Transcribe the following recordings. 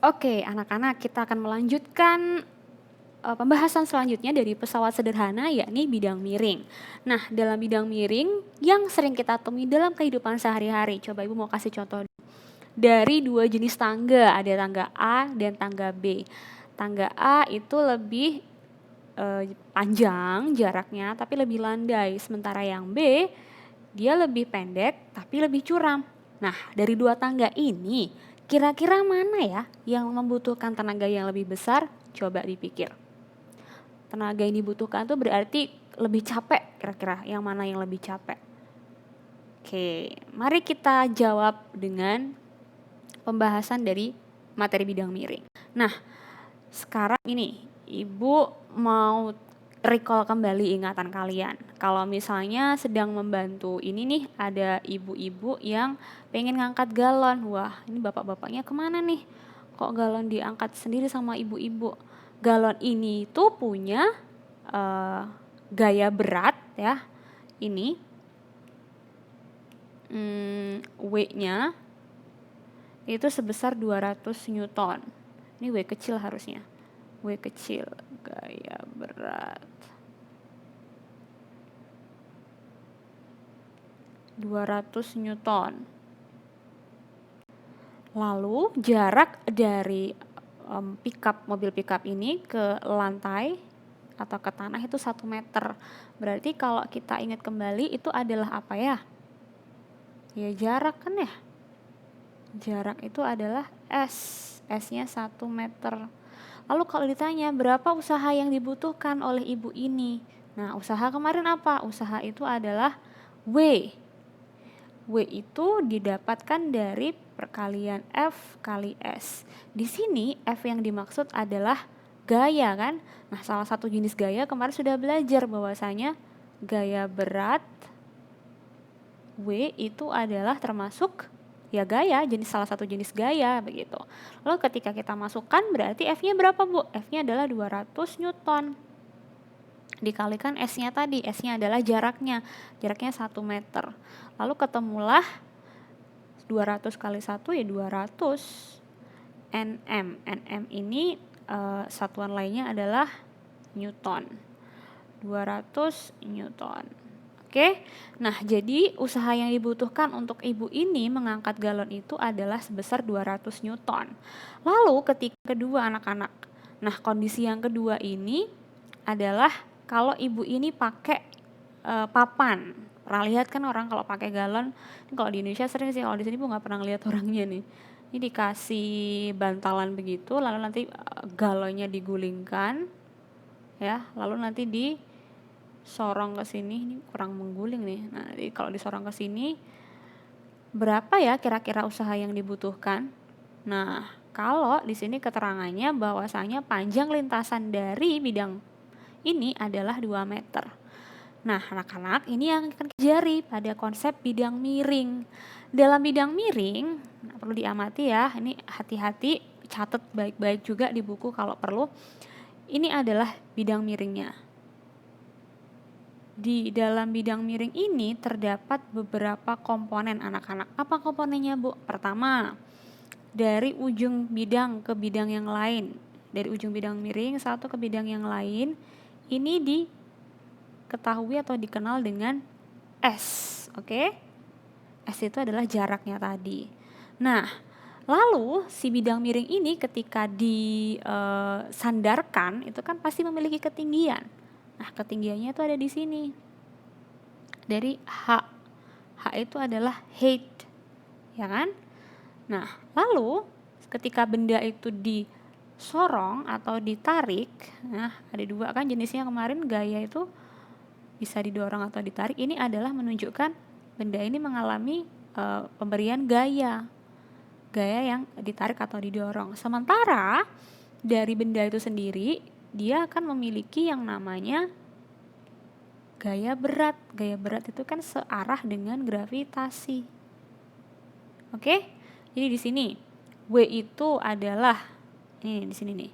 Oke, anak-anak, kita akan melanjutkan pembahasan selanjutnya dari pesawat sederhana, yakni bidang miring. Nah, dalam bidang miring yang sering kita temui dalam kehidupan sehari-hari, coba Ibu mau kasih contoh dari dua jenis tangga, ada tangga A dan tangga B. Tangga A itu lebih panjang jaraknya tapi lebih landai, sementara yang B dia lebih pendek tapi lebih curam. Nah, dari dua tangga ini kira-kira mana ya yang membutuhkan tenaga yang lebih besar? Coba dipikir. Tenaga yang dibutuhkan tuh berarti lebih capek, kira-kira yang mana yang lebih capek? Oke, mari kita jawab dengan pembahasan dari materi bidang miring. Nah, sekarang ini Ibu mau recall kembali ingatan kalian. Kalau misalnya sedang membantu ini nih, ada ibu-ibu yang pengen ngangkat galon. Wah, ini bapak-bapaknya kemana nih? Kok galon diangkat sendiri sama ibu-ibu? Galon ini tuh punya gaya berat ya. Ini W-nya itu sebesar 200 Newton. Ini W kecil harusnya. W kecil, gaya berat 200 Newton. Lalu jarak dari mobil pickup ini ke lantai atau ke tanah itu 1 meter. Berarti kalau kita ingat kembali itu adalah apa ya? Ya jarak kan ya? Jarak itu adalah S. S-nya 1 meter. Lalu kalau ditanya berapa usaha yang dibutuhkan oleh ibu ini? Nah, usaha kemarin apa? Usaha itu adalah W. W itu didapatkan dari perkalian F kali S. Di sini F yang dimaksud adalah gaya kan? Nah, salah satu jenis gaya kemarin sudah belajar bahwasanya gaya berat W itu adalah termasuk ya gaya, salah satu jenis gaya begitu. Lalu ketika kita masukkan berarti F-nya berapa, Bu? F-nya adalah 200 Newton. Dikalikan S-nya tadi, S-nya adalah jaraknya 1 meter. Lalu ketemulah 200 kali 1 ya 200 Nm. Nm ini satuan lainnya adalah Newton. 200 Newton. Oke, nah jadi usaha yang dibutuhkan untuk ibu ini mengangkat galon itu adalah sebesar 200 Newton. Lalu ketika kedua anak-anak, nah kondisi yang kedua ini adalah kalau ibu ini pakai papan. Pernah lihat kan orang kalau pakai galon, ini kalau di Indonesia sering sih, kalau di sini Bu nggak pernah lihat orangnya nih. Ini dikasih bantalan begitu, lalu nanti galonnya digulingkan, ya, lalu nanti disorong ke sini. Ini kurang mengguling nih. Nah, jadi kalau disorong ke sini, berapa ya kira-kira usaha yang dibutuhkan? Nah, kalau di sini keterangannya bahwasanya panjang lintasan dari bidang ini adalah 2 meter. Nah, anak-anak, ini yang akan pelajari pada konsep bidang miring. Dalam bidang miring, perlu diamati ya, ini hati-hati, catat baik-baik juga di buku kalau perlu. Ini adalah bidang miringnya. Di dalam bidang miring ini terdapat beberapa komponen anak-anak. Apa komponennya, Bu? Pertama, dari ujung bidang ke bidang yang lain. Dari ujung bidang miring satu ke bidang yang lain, ini diketahui atau dikenal dengan S. Oke? S itu adalah jaraknya tadi. Nah, lalu si bidang miring ini ketika disandarkan itu kan pasti memiliki ketinggian. Nah, ketinggiannya itu ada di sini. Dari H. H itu adalah height. Ya kan? Nah, lalu ketika benda itu disorong atau ditarik, nah ada dua kan jenisnya kemarin, gaya itu bisa didorong atau ditarik. Ini adalah menunjukkan benda ini mengalami pemberian gaya yang ditarik atau didorong. Sementara dari benda itu sendiri dia akan memiliki yang namanya gaya berat. Gaya berat itu kan searah dengan gravitasi. Oke? Jadi di sini W itu adalah ini di sini nih.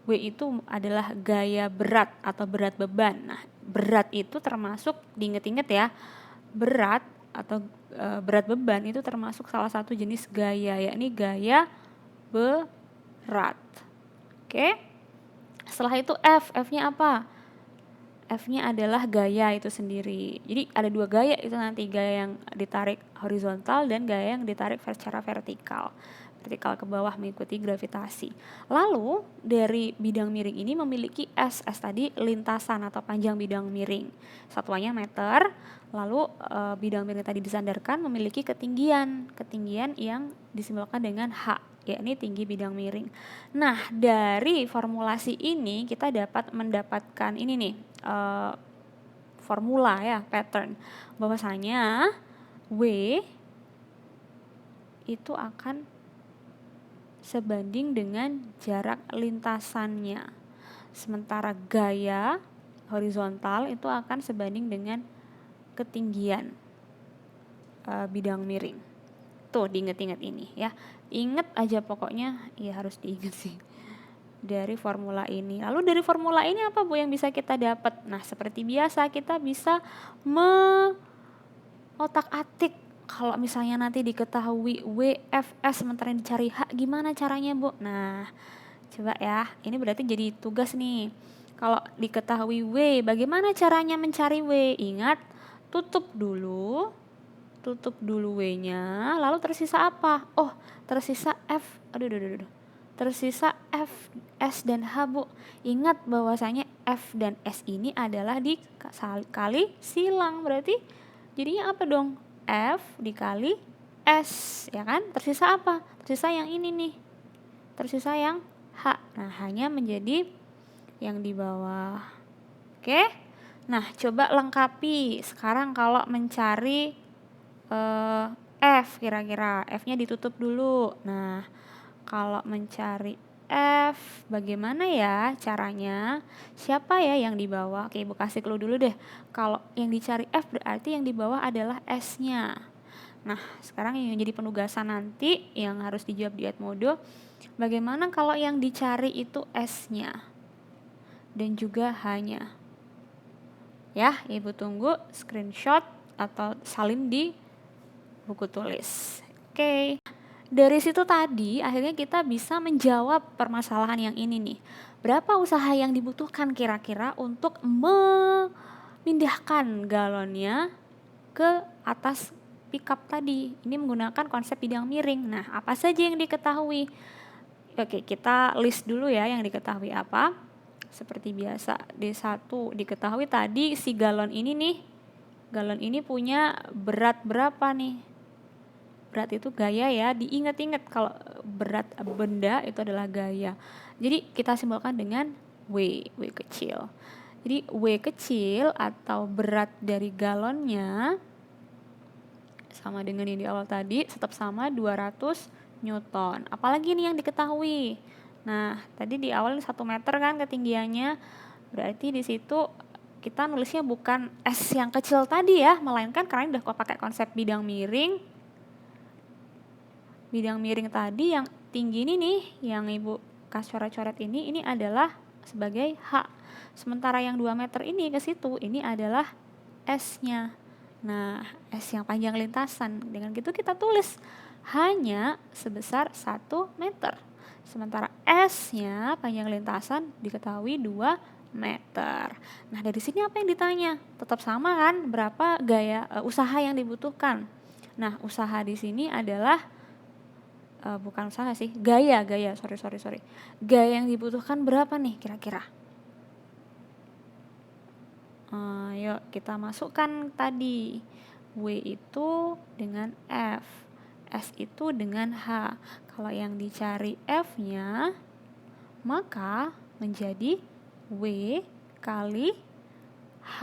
W itu adalah gaya berat atau berat beban. Nah, berat itu termasuk diinget-inget ya. Berat atau berat beban itu termasuk salah satu jenis gaya, yakni gaya berat. berat. Oke. Setelah itu F-nya apa? F-nya adalah gaya itu sendiri. Jadi ada dua gaya itu nanti, gaya yang ditarik horizontal dan gaya yang ditarik secara vertikal. Vertikal ke bawah mengikuti gravitasi. Lalu dari bidang miring ini memiliki S tadi lintasan atau panjang bidang miring. Satuannya meter. Lalu bidang miring tadi disandarkan memiliki ketinggian yang disimbolkan dengan H, yakni tinggi bidang miring. Nah, dari formulasi ini kita dapat mendapatkan ini nih, formula ya, pattern, bahwasanya W itu akan sebanding dengan jarak lintasannya, sementara gaya horizontal itu akan sebanding dengan ketinggian bidang miring. Tuh, diinget-inget ini ya. Inget aja pokoknya, ya harus diinget sih. Dari formula ini. Lalu dari formula ini apa Bu yang bisa kita dapat? Nah, seperti biasa kita bisa otak-atik. Kalau misalnya nanti diketahui WFS sementara dicari H, gimana caranya Bu? Nah, coba ya. Ini berarti jadi tugas nih. Kalau diketahui W, bagaimana caranya mencari W? Ingat, tutup dulu W-nya, lalu tersisa apa? Oh, tersisa F. Tersisa F, S dan H Bu. Ingat bahwasanya F dan S ini adalah dikali silang. Berarti jadinya apa dong? F dikali S, ya kan? Tersisa apa? Tersisa yang ini nih. Tersisa yang H. Nah, hanya menjadi yang di bawah. Oke? Nah, coba lengkapi. Sekarang kalau mencari F, kira-kira F-nya ditutup dulu. Nah, kalau mencari F, bagaimana ya caranya? Siapa ya yang di bawah? Oke, Ibu kasih clue dulu deh. Kalau yang dicari F berarti yang di bawah adalah S-nya. Nah, sekarang yang jadi penugasan nanti yang harus dijawab di Edmodo, bagaimana kalau yang dicari itu S-nya dan juga H-nya? Ya, Ibu tunggu screenshot atau salin di buku tulis. Oke. Dari situ tadi akhirnya kita bisa menjawab permasalahan yang ini nih. Berapa usaha yang dibutuhkan kira-kira untuk memindahkan galonnya ke atas pickup tadi? Ini menggunakan konsep bidang miring. Nah, apa saja yang diketahui? Oke, kita list dulu ya yang diketahui apa. Seperti biasa, D1 diketahui tadi si galon ini nih. Galon ini punya berat berapa nih? Berat itu gaya ya, diingat-ingat kalau berat benda itu adalah gaya. Jadi kita simbolkan dengan W kecil. Jadi W kecil atau berat dari galonnya sama dengan yang di awal tadi, tetap sama 200 Newton. Apalagi nih yang diketahui? Nah, tadi di awal 1 meter kan ketinggiannya, berarti di situ kita nulisnya bukan S yang kecil tadi ya, melainkan karena udah pakai konsep bidang miring. Bidang miring tadi yang tinggi ini nih, yang Ibu kasih coret-coret ini adalah sebagai H. Sementara yang 2 meter ini ke situ, ini adalah S-nya. Nah, S yang panjang lintasan. Dengan gitu kita tulis hanya sebesar 1 meter. Sementara S-nya panjang lintasan diketahui 2 meter. Nah, dari sini apa yang ditanya? Tetap sama kan? Berapa gaya usaha yang dibutuhkan? Nah, usaha di sini adalah bukan usaha sih, gaya, sorry. Gaya yang dibutuhkan berapa nih kira-kira? Yuk kita masukkan tadi. W itu dengan F, S itu dengan H. Kalau yang dicari F-nya, maka menjadi W kali H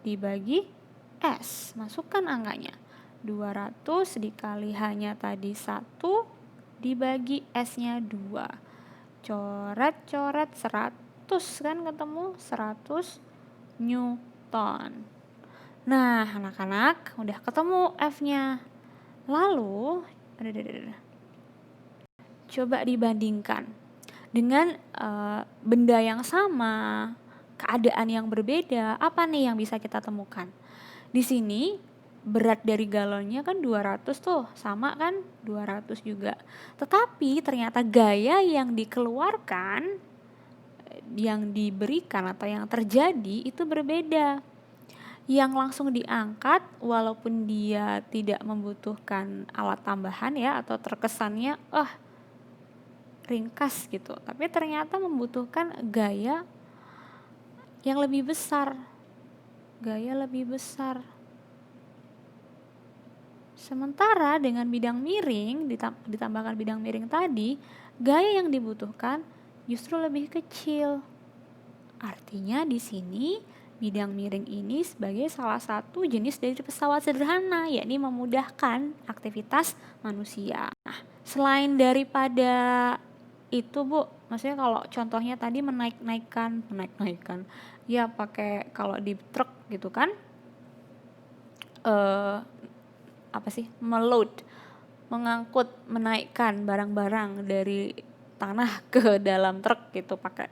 dibagi S. Masukkan angkanya. 200 dikali H-nya tadi 1 dibagi S-nya 2. Coret-coret 100 kan ketemu 100 Newton. Nah, anak-anak udah ketemu F-nya. Lalu, coba dibandingkan dengan benda yang sama, keadaan yang berbeda, apa nih yang bisa kita temukan? Di sini berat dari galonnya kan 200 tuh, sama kan 200 juga. Tetapi ternyata gaya yang dikeluarkan, yang diberikan atau yang terjadi itu berbeda. Yang langsung diangkat walaupun dia tidak membutuhkan alat tambahan ya, atau terkesannya ringkas gitu, tapi ternyata membutuhkan gaya yang lebih besar. Gaya lebih besar. Sementara dengan bidang miring, ditambahkan bidang miring tadi, gaya yang dibutuhkan justru lebih kecil. Artinya di sini bidang miring ini sebagai salah satu jenis dari pesawat sederhana, yakni memudahkan aktivitas manusia. Nah, selain daripada itu Bu, maksudnya kalau contohnya tadi menaik-naikkan, ya pakai kalau di truk gitu kan, meload, mengangkut, menaikkan barang-barang dari tanah ke dalam truk gitu, pakai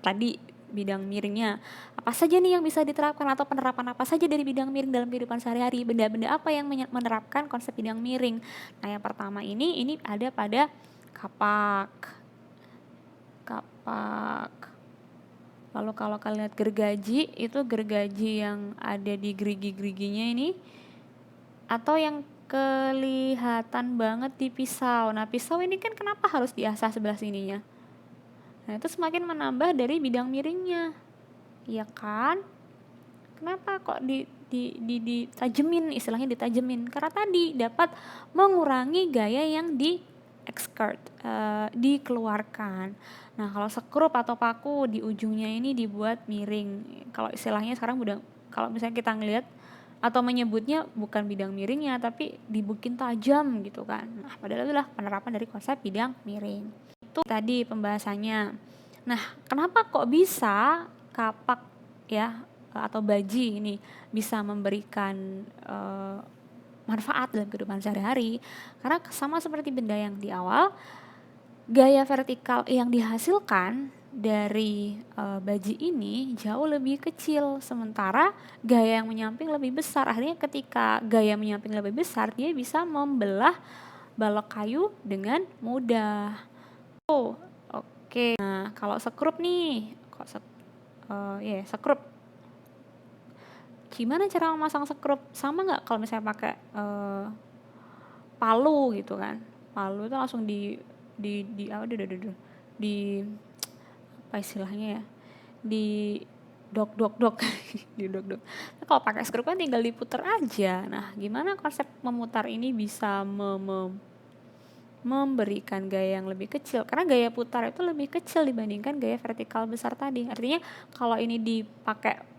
tadi bidang miringnya. Apa saja nih yang bisa diterapkan, atau penerapan apa saja dari bidang miring dalam kehidupan sehari-hari? Benda-benda apa yang menerapkan konsep bidang miring? Nah, yang pertama ini ada pada kapak. Lalu kalau kalian lihat gergaji, itu gergaji yang ada di gerigi-geriginya ini, atau yang kelihatan banget di pisau. Nah, pisau ini kan kenapa harus diasah sebelah sininya? Nah, itu semakin menambah dari bidang miringnya, ya kan? Kenapa kok ditajemin, istilahnya ditajemin? Karena tadi dapat mengurangi gaya yang dikeluarkan. Nah, kalau sekrup atau paku di ujungnya ini dibuat miring. Kalau istilahnya sekarang kalau misalnya kita ngelihat atau menyebutnya bukan bidang miringnya, tapi dibikin tajam gitu kan. Nah, padahal itulah penerapan dari konsep bidang miring. Itu tadi pembahasannya. Nah, kenapa kok bisa kapak ya atau baji ini bisa memberikan manfaat dalam kehidupan sehari-hari? Karena sama seperti benda yang di awal, gaya vertikal yang dihasilkan dari baji ini jauh lebih kecil, sementara gaya yang menyamping lebih besar. Akhirnya ketika gaya menyamping lebih besar, dia bisa membelah balok kayu dengan mudah. Oke. Nah, kalau sekrup nih, sekrup. Gimana cara memasang sekrup? Sama nggak kalau misalnya pakai palu gitu kan? Palu itu langsung di apa istilahnya ya? Di dok di dok. Nah, kalau pakai skrup kan tinggal diputar aja. Nah, gimana konsep memutar ini bisa memberikan gaya yang lebih kecil? Karena gaya putar itu lebih kecil dibandingkan gaya vertikal besar tadi. Artinya kalau ini dipakai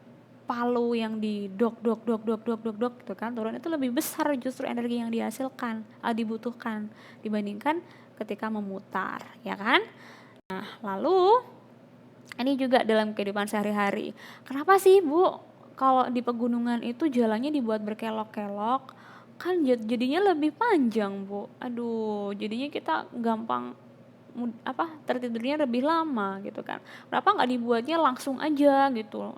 palu yang di dok gitu kan, turun, itu lebih besar justru energi yang dibutuhkan dibandingkan ketika memutar, ya kan? Nah, lalu ini juga dalam kehidupan sehari-hari. Kenapa sih Bu kalau di pegunungan itu jalannya dibuat berkelok-kelok? Kan jadinya lebih panjang Bu. Aduh, jadinya kita gampang tertidurnya lebih lama gitu kan. Kenapa nggak dibuatnya langsung aja gitu,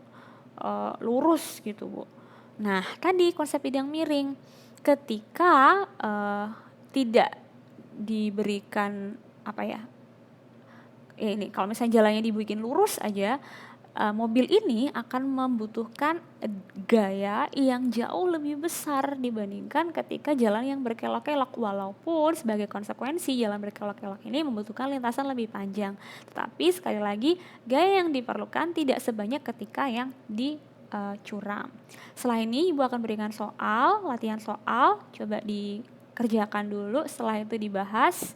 lurus gitu Bu? Nah, tadi konsep bidang miring, ketika tidak diberikan ini, kalau misalnya jalannya dibikin lurus aja, mobil ini akan membutuhkan gaya yang jauh lebih besar dibandingkan ketika jalan yang berkelok-kelok, walaupun sebagai konsekuensi jalan berkelok-kelok ini membutuhkan lintasan lebih panjang, tetapi sekali lagi gaya yang diperlukan tidak sebanyak ketika yang curam. Setelah ini Ibu akan berikan latihan soal, coba dikerjakan dulu, setelah itu dibahas.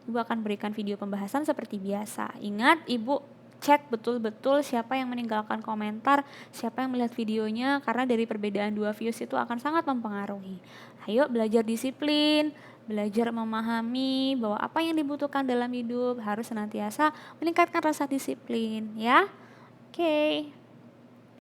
Ibu akan berikan video pembahasan seperti biasa. Ingat, Ibu cek betul-betul siapa yang meninggalkan komentar, siapa yang melihat videonya, karena dari perbedaan 2 views itu akan sangat mempengaruhi. Ayo belajar disiplin, belajar memahami bahwa apa yang dibutuhkan dalam hidup harus senantiasa meningkatkan rasa disiplin, ya. Oke.